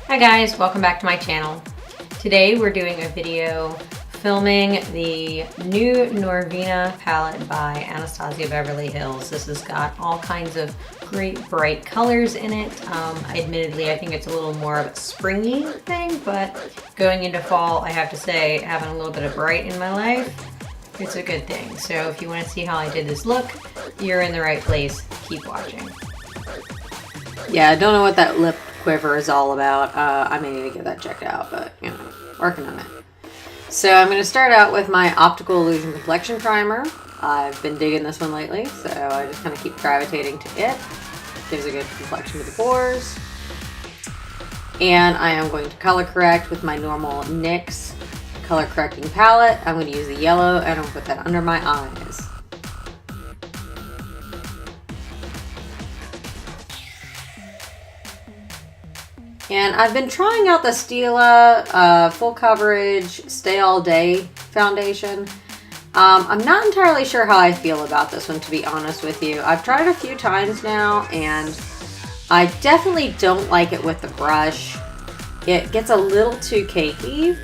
Hi guys, welcome back to my channel. Today we're doing a video filming the new Norvina palette by Anastasia Beverly Hills. This has got all kinds of great bright colors in it. Admittedly, I think it's a little more of a springy thing, but going into fall, I have to say, having a little bit of bright in my life, it's a good thing. So if you want to see how I did this look, you're in the right place. Keep watching. Yeah, I don't know what that lip quiver is all about. I may need to get that checked out, but you know, working on it. So I'm going to start out with my Optical Illusion Complexion Primer. I've been digging this one lately, so I just kind of keep gravitating to it. Gives a good complexion to the pores. And I am going to color correct with my normal NYX color correcting palette. I'm going to use the yellow and I'm going to put that under my eyes. And I've been trying out the Stila Full Coverage Stay All Day foundation. I'm not entirely sure how I feel about this one, to be honest with you. I've tried it a few times now, and I definitely don't like it with the brush. It gets a little too cakey.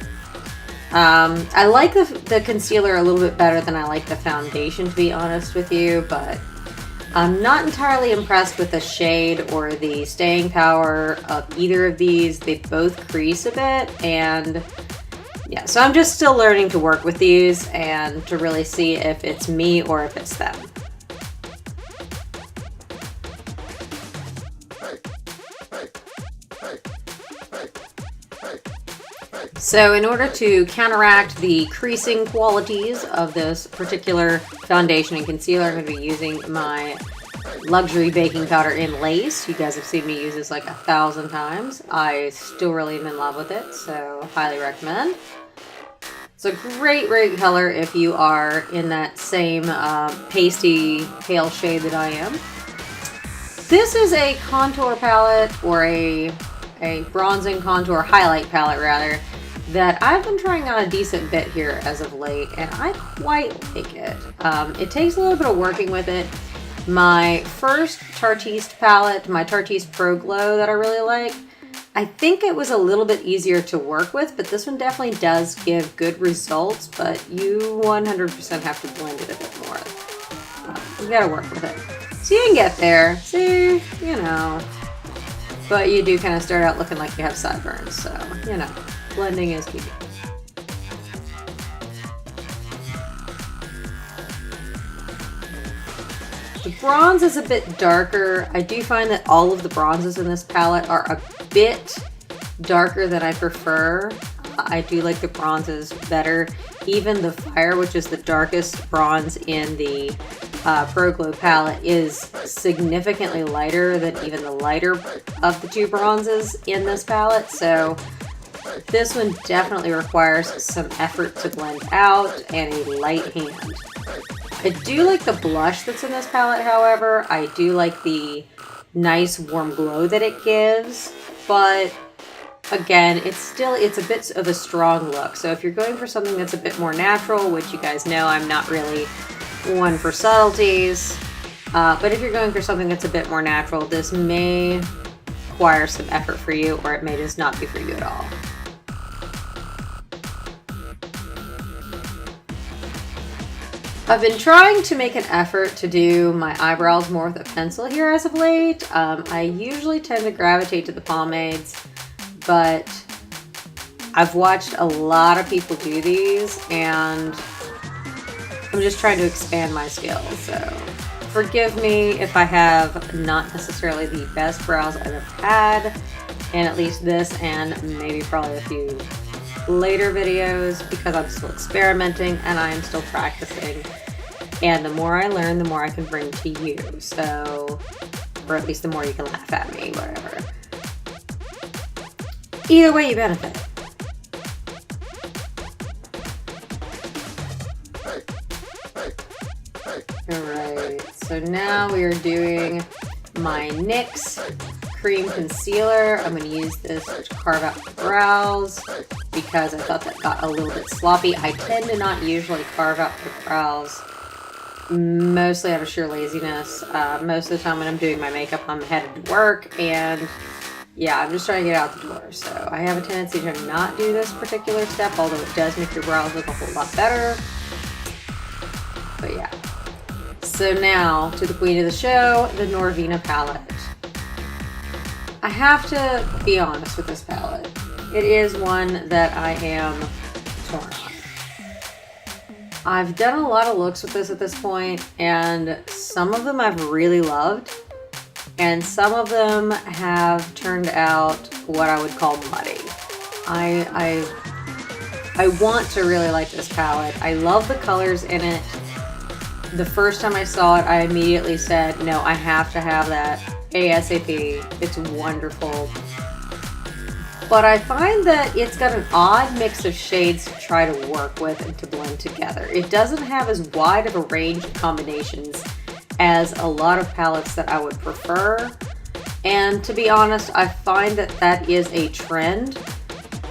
I like the concealer a little bit better than I like the foundation, to be honest with you, but I'm not entirely impressed with the shade or the staying power of either of these. They both crease a bit, and yeah, so I'm just still learning to work with these and to really see if it's me or if it's them. So in order to counteract the creasing qualities of this particular foundation and concealer, I'm going to be using my Luxury Baking Powder in Lace. You guys have seen me use this like 1,000 times. I still really am in love with it, so highly recommend. It's a great color if you are in that same pasty pale shade that I am. This is a contour palette, or a bronzing contour highlight palette rather, that I've been trying on a decent bit here as of late, and I quite like it. It takes a little bit of working with it. My first Tartiste palette, my Tartiste Pro Glow that I really like, I think it was a little bit easier to work with, but this one definitely does give good results, but you 100% have to blend it a bit more. You gotta work with it. So you can get there, see, you know, but you do kind of start out looking like you have sideburns, so, you know, blending is key. The bronze is a bit darker. I do find that all of the bronzes in this palette are a bit darker than I prefer. I do like the bronzes better. Even the Fire, which is the darkest bronze in the Pro Glow palette, is significantly lighter than even the lighter of the two bronzes in this palette. So this one definitely requires some effort to blend out and a light hand. I do like the blush that's in this palette, however. I do like the nice warm glow that it gives, but again, it's a bit of a strong look. So if you're going for something that's a bit more natural, which you guys know I'm not really one for subtleties, but if you're going for something that's a bit more natural, this may require some effort for you, or it may just not be for you at all. I've been trying to make an effort to do my eyebrows more with a pencil here as of late. I usually tend to gravitate to the pomades, but I've watched a lot of people do these, and I'm just trying to expand my skills. So forgive me if I have not necessarily the best brows I've ever had, in at least this and maybe probably a few later videos, because I'm still experimenting and I am still practicing, and the more I learn, the more I can bring to you, so, or at least the more you can laugh at me, whatever. Either way, you benefit. Alright, so now we are doing my NYX Cream Concealer. I'm going to use this to carve out the brows because I thought that got a little bit sloppy. I tend to not usually carve out the brows, mostly out of sheer laziness. Most of the time when I'm doing my makeup, I'm headed to work, and yeah, I'm just trying to get out the door. So I have a tendency to not do this particular step, although it does make your brows look a whole lot better. But yeah. So now to the queen of the show, the Norvina palette. I have to be honest with this palette. It is one that I am torn on. I've done a lot of looks with this at this point, and some of them I've really loved, and some of them have turned out what I would call muddy. I want to really like this palette. I love the colors in it. The first time I saw it, I immediately said, no, I have to have that ASAP. It's wonderful. But I find that it's got an odd mix of shades to try to work with and to blend together. It doesn't have as wide of a range of combinations as a lot of palettes that I would prefer. And to be honest, I find that that is a trend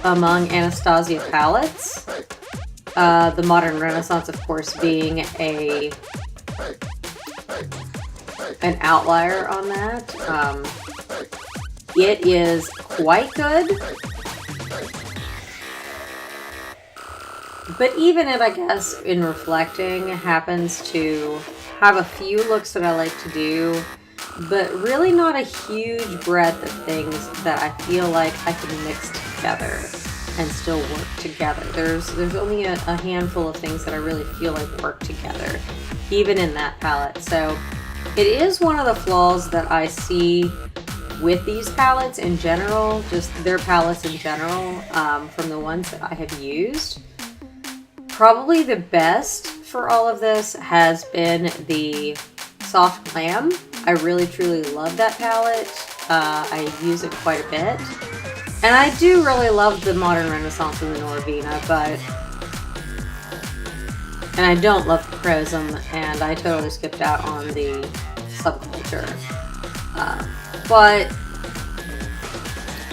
among Anastasia palettes. The Modern Renaissance, of course, being an outlier on that. It is quite good. But even it, I guess, in reflecting, happens to have a few looks that I like to do, but really not a huge breadth of things that I feel like I can mix together and still work together. There's only a handful of things that I really feel like work together, even in that palette. So it is one of the flaws that I see with these palettes in general, just their palettes in general, from the ones that I have used. Probably the best for all of this has been the Soft Glam. I really truly love that palette. I use it quite a bit. And I do really love the Modern Renaissance and the Norvina, and I don't love the Prism, and I totally skipped out on the Subculture. But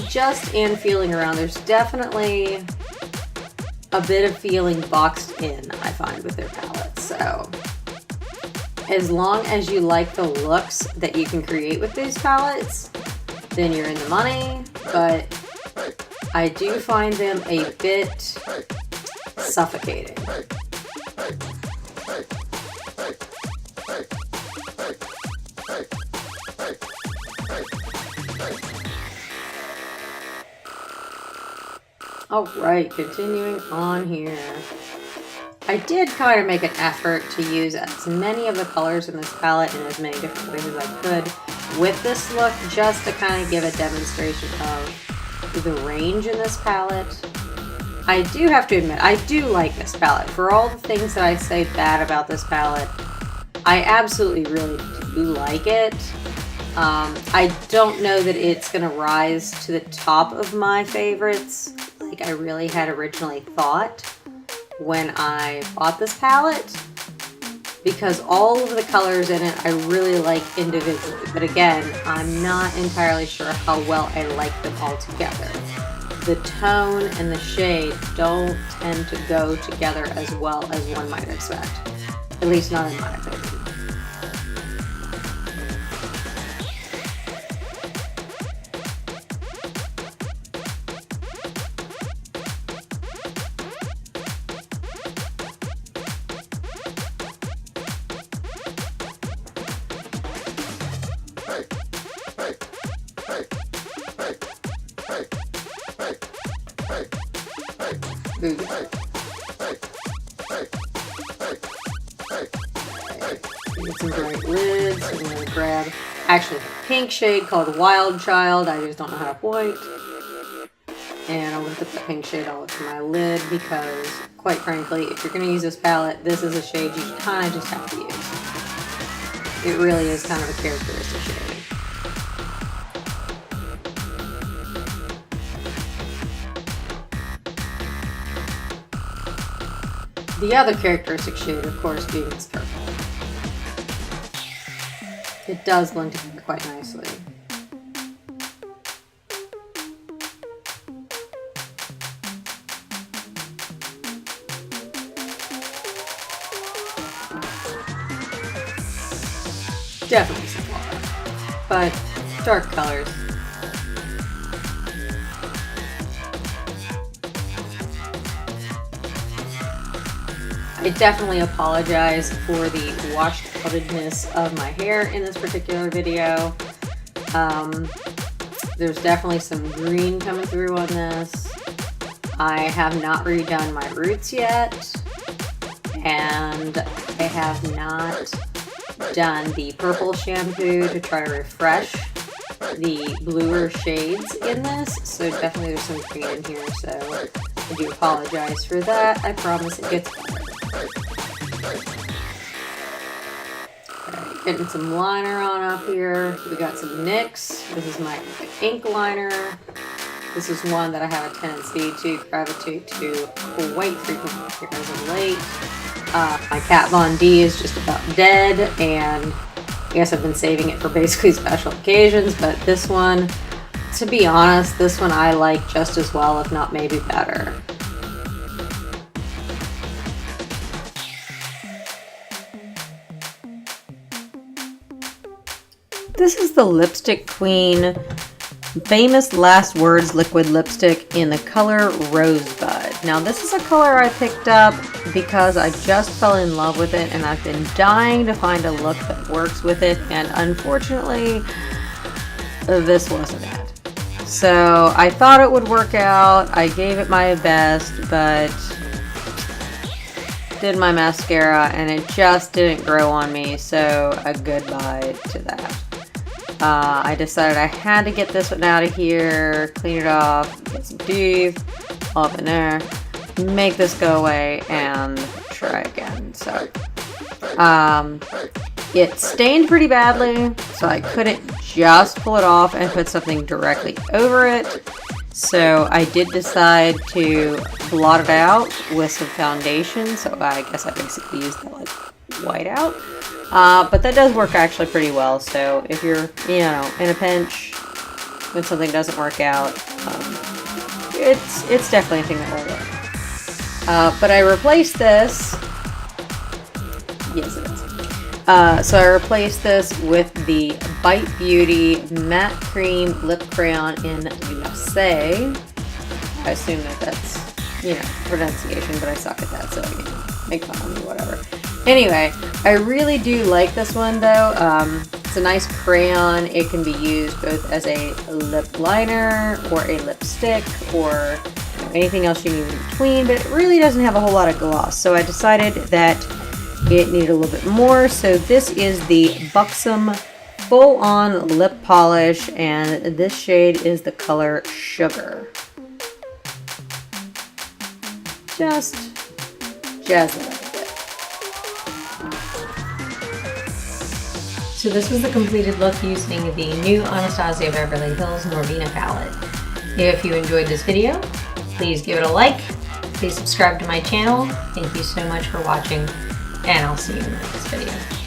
just in feeling around, there's definitely a bit of feeling boxed in, I find, with their palettes. So as long as you like the looks that you can create with these palettes, then you're in the money. But I do find them a bit suffocating. Alright, continuing on here. I did kind of make an effort to use as many of the colors in this palette in as many different ways as I could with this look, just to kind of give a demonstration of the range in this palette. I do have to admit, I do like this palette. For all the things that I say bad about this palette, I absolutely really do like it. I don't know that it's going to rise to the top of my favorites like I really had originally thought when I bought this palette, because all of the colors in it I really like individually, but again, I'm not entirely sure how well I like them all together. The tone and the shade don't tend to go together as well as one might expect, at least not in my opinion. Get some bright lids. I'm going to grab actually a pink shade called Wild Child. I just don't know how to point. And I'm going to put the pink shade all over my lid because, quite frankly, if you're going to use this palette, this is a shade you kind of just have to use. It really is kind of a characteristic shade. The other characteristic shade, of course, being this purple. It does blend together quite nicely. Definitely some color, but dark colors. I definitely apologize for the washed outedness of my hair in this particular video. There's definitely some green coming through on this. I have not redone my roots yet, and I have not done the purple shampoo to try to refresh the bluer shades in this, so definitely there's some green in here, so I do apologize for that. I promise it gets better. Getting some liner on up here. We got some NYX. This is my ink liner. This is one that I have a tendency to gravitate to quite frequently as of late. My Kat Von D is just about dead, and I guess I've been saving it for basically special occasions, but this one, to be honest, this one I like just as well, if not maybe better. This is the Lipstick Queen Famous Last Words liquid lipstick in the color Rosebud. Now this is a color I picked up because I just fell in love with it, and I've been dying to find a look that works with it, and unfortunately this wasn't it. So I thought it would work out. I gave it my best, but did my mascara and it just didn't grow on me, so a goodbye to that. I decided I had to get this one out of here, clean it off, get some teeth off in there, make this go away, and try again. So it stained pretty badly, so I couldn't just pull it off and put something directly over it. So I did decide to blot it out with some foundation, so I guess I basically used that like whiteout. But that does work actually pretty well, so if you're, you know, in a pinch when something doesn't work out, it's definitely a thing that will work. But I replaced this, yes it is. So I replaced this with the Bite Beauty Matte Cream Lip Crayon in Glacé. I assume that that's, you know, pronunciation, but I suck at that, so, you know, make fun of me, whatever. Anyway, I really do like this one though. It's a nice crayon. It can be used both as a lip liner or a lipstick or, you know, anything else you need in between, but it really doesn't have a whole lot of gloss. So I decided that it needed a little bit more. So this is the Buxom Full On Lip Polish, and this shade is the color Sugar. Just jazz it up. So this was the completed look using the new Anastasia Beverly Hills Norvina palette. If you enjoyed this video, please give it a like. Please subscribe to my channel. Thank you so much for watching, and I'll see you in the next video.